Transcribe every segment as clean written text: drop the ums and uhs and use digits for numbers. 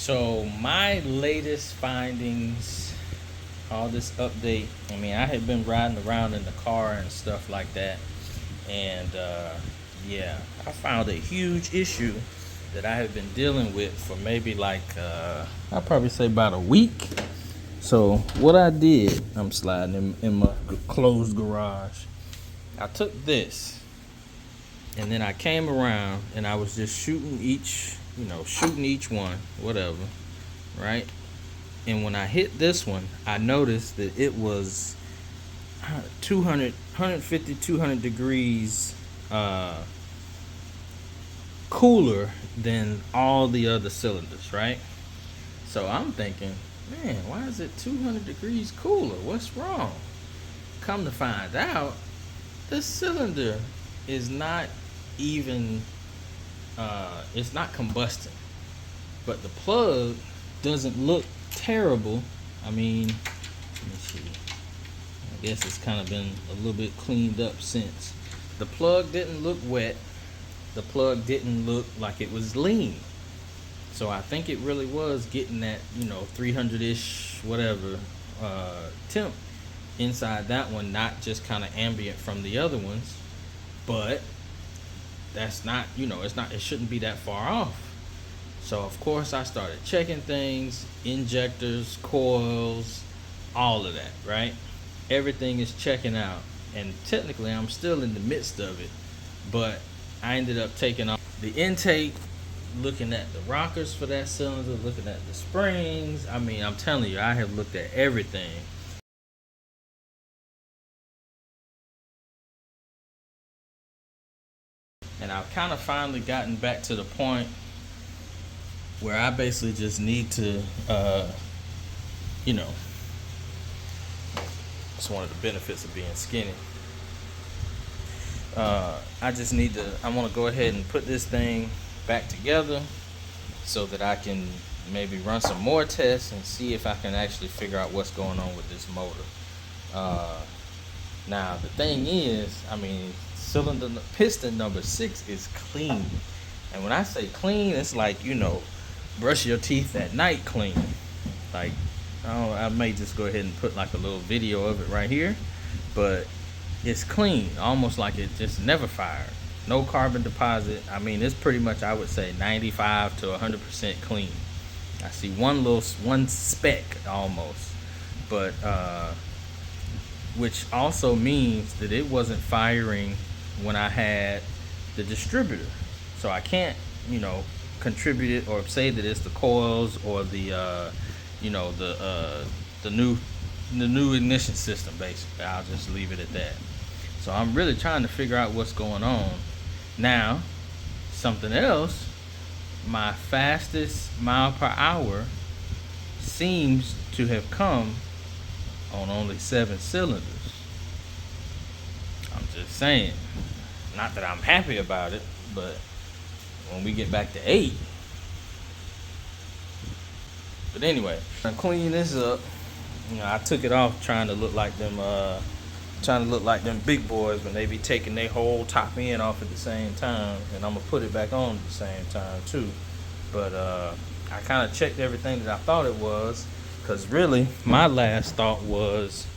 So my latest findings, all this update. I mean, I had been riding around in the car and stuff like that, and yeah, I found a huge issue that I have been dealing with for maybe I'll probably say about a week. So what I did, I'm sliding in my closed garage. I took this, and then I came around and I was just shooting each one, whatever, right? And when I hit this one, I noticed that it was 200, 150, 200 degrees cooler than all the other cylinders, right? So I'm thinking, man, why is it 200 degrees cooler? What's wrong? Come to find out, this cylinder is not even, it's not combusting. But the plug doesn't look terrible. I mean, let me see. I guess it's kind of been a little bit cleaned up since. The plug didn't look wet. The plug didn't look like it was lean. So I think it really was getting that, 300-ish, whatever, temp inside that one, not just kind of ambient from the other ones. But that's not, it shouldn't be that far off. So of course I started checking things, injectors, coils, all of that, right? Everything is checking out. And technically I'm still in the midst of it, but I ended up taking off the intake, looking at the rockers for that cylinder, looking at the springs. I mean, I'm telling you, I have looked at everything. And I've kind of finally gotten back to the point where I basically just need to, it's one of the benefits of being skinny. I want to go ahead and put this thing back together so that I can maybe run some more tests and see if I can actually figure out what's going on with this motor. Now, the thing is, I mean, piston number 6 is clean. And when I say clean, it's like, brush your teeth at night clean. Like, I may just go ahead and put like a little video of it right here, but it's clean, almost like it just never fired. No carbon deposit. I mean, it's pretty much, I would say, 95 to 100% clean. I see one speck almost, but which also means that it wasn't firing when I had the distributor. So I can't, contribute it or say that it's the coils or the new ignition system. Basically, I'll just leave it at that. So I'm really trying to figure out what's going on. Now, something else, my fastest mile per hour seems to have come on only 7 cylinders. I'm just saying, not that I'm happy about it, but when we get back to 8. But anyway, I'm cleaning this up. I took it off trying to look like them big boys when they be taking their whole top end off at the same time, and I'm gonna put it back on at the same time too. But I kind of checked everything that I thought it was, because really my last thought was,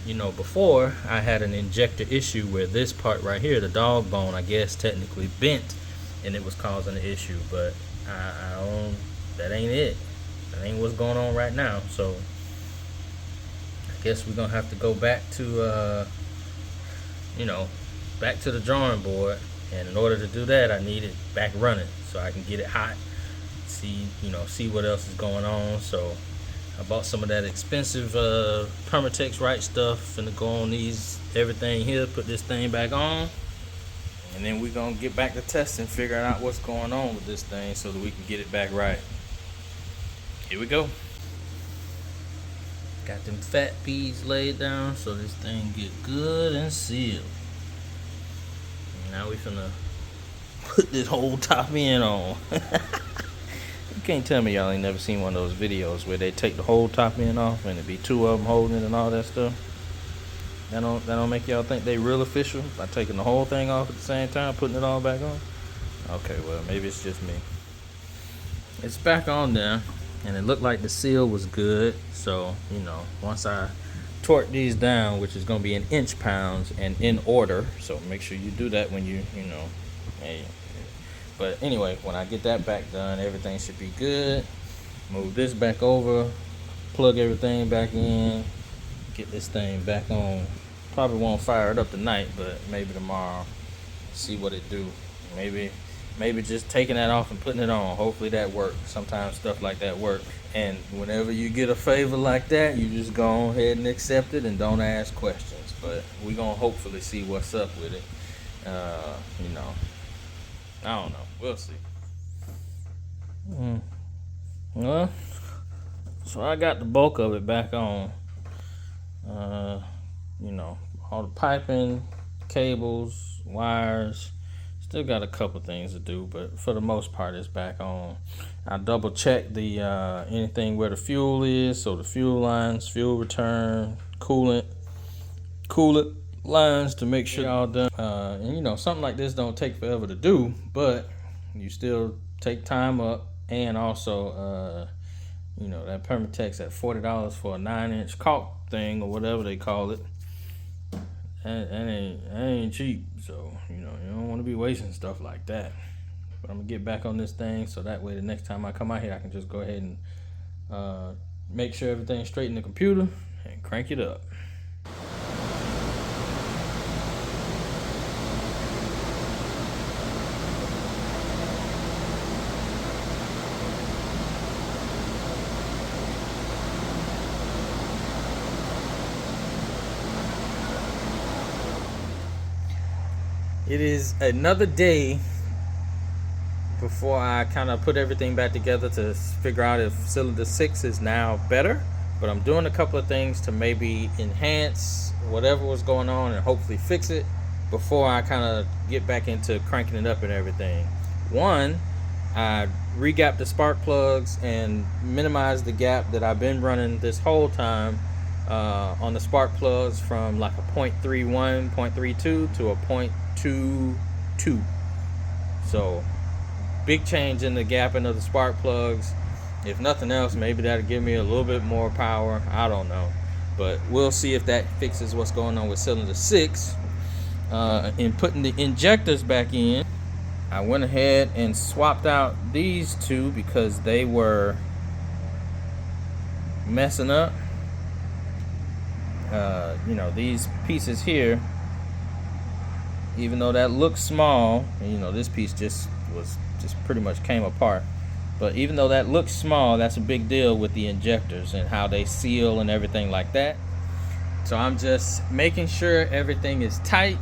before I had an injector issue where this part right here, the dog bone, I guess technically bent, and it was causing an issue. But that ain't it. That ain't what's going on right now. So I guess we're gonna have to go back to back to the drawing board. And in order to do that, I need it back running so I can get it hot, see what else is going on. So I bought some of that expensive Permatex Right stuff, and to go on everything here, put this thing back on, and then we're gonna get back to testing, figuring out what's going on with this thing so that we can get it back right. Here we go. Got them fat peas laid down so this thing get good and sealed. And now we finna put this whole top end on. You can't tell me y'all ain't never seen one of those videos where they take the whole top end off and it be 2 of them holding it and all that stuff. That don't make y'all think they real official by taking the whole thing off at the same time, putting it all back on? Okay, well, maybe it's just me. it's back on there, and it looked like the seal was good. So you know, once I torque these down, which is going to be in inch pounds and in order, so make sure you do that when you know. Hey, but anyway, when I get that back done, everything should be good. Move this back over, plug everything back in, get this thing back on. Probably won't fire it up tonight, but maybe tomorrow. See what it do. Maybe just taking that off and putting it on. Hopefully that works. Sometimes stuff like that works. And whenever you get a favor like that, you just go ahead and accept it and don't ask questions. But we're gonna hopefully see what's up with it. You know, I don't know. We'll see. Well, so I got the bulk of it back on. You know, all the piping, cables, wires. Still got a couple things to do, but for the most part, it's back on. I double check the anything where the fuel is, so the fuel lines, fuel return, coolant lines to make sure all done. And you know, something like this don't take forever to do, but you still take time up, and also you know, that Permatex at $40 for a 9-inch caulk thing or whatever they call it. That ain't cheap, so you know you don't want to be wasting stuff like that. But I'm gonna get back on this thing so that way the next time I come out here I can just go ahead and make sure everything's straight in the computer and crank it up. It is another day before I kind of put everything back together to figure out if cylinder 6 is now better. But I'm doing a couple of things to maybe enhance whatever was going on and hopefully fix it before I kind of get back into cranking it up and everything. One, I re-gapped the spark plugs and minimized the gap that I've been running this whole time on the spark plugs from like a 0.31, 0.32 to a 0.22. So big change in the gapping of the spark plugs. If nothing else, maybe that'll give me a little bit more power. I don't know, but we'll see if that fixes what's going on with cylinder 6. In putting the injectors back in, I went ahead and swapped out these two because they were messing up. You know, these pieces here, even though that looks small, and, you know, this piece just pretty much came apart. But even though that looks small, that's a big deal with the injectors and how they seal and everything like that. So I'm just making sure everything is tight,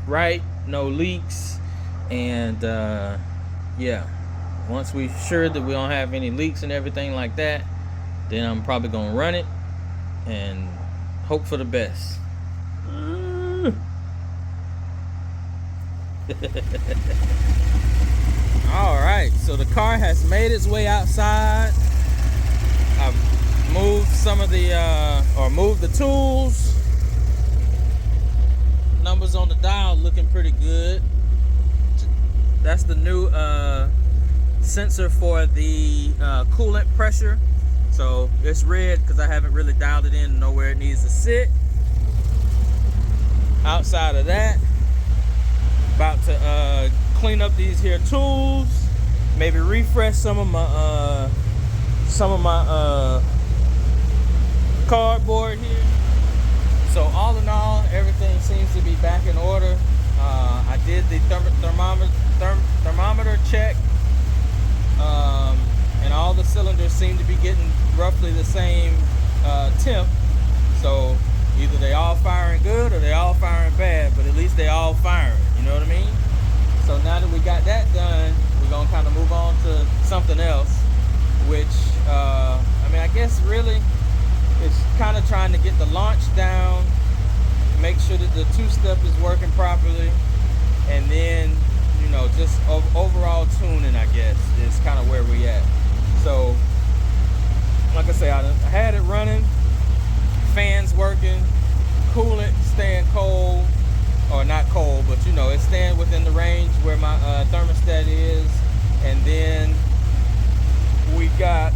right, no leaks, and yeah, once we're sure that we don't have any leaks and everything like that, then I'm probably gonna run it and hope for the best. Alright, so the car has made its way outside. I've moved some of the moved the tools. Numbers on the dial looking pretty good. That's the new sensor for the coolant pressure. So it's red because I haven't really dialed it in to know where it needs to sit. Outside of that, about to clean up these here tools, maybe refresh some of my cardboard here. So all in all, everything seems to be back in order. I did the thermometer check, and all the cylinders seem to be getting roughly the same temp. So either they all firing good or they all firing bad, but at least they all firing, you know what I mean? So now that we got that done, we're gonna kind of move on to something else, which I mean, I guess really it's kind of trying to get the launch down, make sure that the two-step is working properly, and then, you know, just overall tuning, I guess, is kind of where we at. So like I say, I had it running, fans working, coolant staying cold, or not cold, but you know, it's staying within the range where my thermostat is. And then we got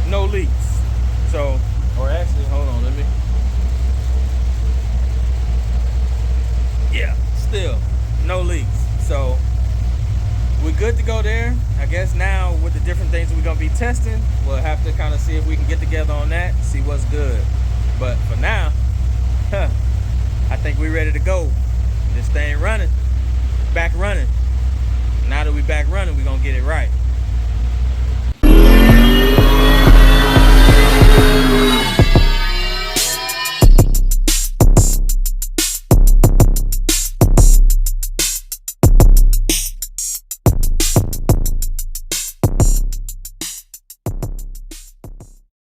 no leaks. So, or actually, hold on, let me. Yeah, still no leaks. So we're good to go there. I guess now with the different things we're gonna be testing, we'll have to kind of see if we can get together on that, see what's good. But for now, I think we're ready to go. This thing running, back running. Now that we back running, we're gonna get it right.